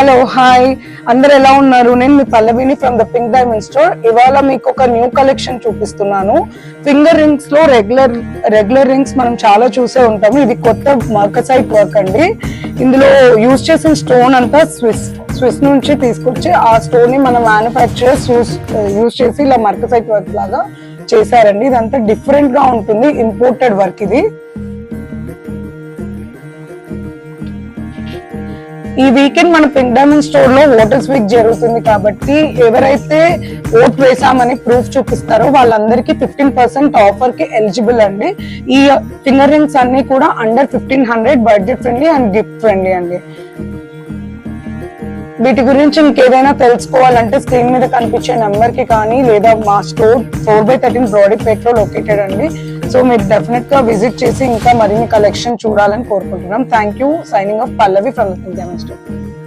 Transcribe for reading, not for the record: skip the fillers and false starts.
Hello hi, అందరు ఎలా ఉన్నారు? నేను మీ పల్లవిని from the pink diamond store. ఇవాళ మీకు ఒక న్యూ కలెక్షన్ చూపిస్తున్నాను. ఫింగర్ రింగ్స్ లో రెగ్యులర్ రింగ్స్ మనం చాలా చూసే ఉంటాము. ఇది కొత్త మర్కసైట్ వర్క్ అండి. ఇందులో యూజ్ చేసిన స్టోన్ అంతా స్విస్ నుంచి తీసుకొచ్చి ఆ స్టోన్ ని మన మ్యానుఫ్యాక్చరర్స్ యూజ్ చేసి ఇలా మర్కసైట్ వర్క్ లాగా చేశారండి. ఇదంతా డిఫరెంట్ గా ఉంటుంది, ఇంపోర్టెడ్ వర్క్ ఇది. ఈ వీకెండ్ మన పింక్ డైమండ్ స్టోర్ లో ఓటర్స్ వీక్ జరుగుతుంది కాబట్టి ఎవరైతే ఓట్ వేసామని ప్రూఫ్ చూపిస్తారో వాళ్ళందరికీ 15% ఆఫర్ కి ఎలిజిబుల్ అండి. ఈ ఫింగర్ రింగ్స్ అన్ని కూడా under 1500, budget friendly and gift friendly అండి. వీటి గురించి ఇంకేదైనా తెలుసుకోవాలంటే స్క్రీన్ మీద కనిపించే నెంబర్ కి కానీ లేదా మా స్టోర్ 4/13 బ్రాడీపేట్ లో లొకేటెడ్ అండి. సో మీరు డెఫినెట్ గా విజిట్ చేసి ఇంకా మరిన్ని కలెక్షన్ చూడాలని కోరుకుంటున్నాం. Thank you. Signing off Pallavi from the pink diamond store.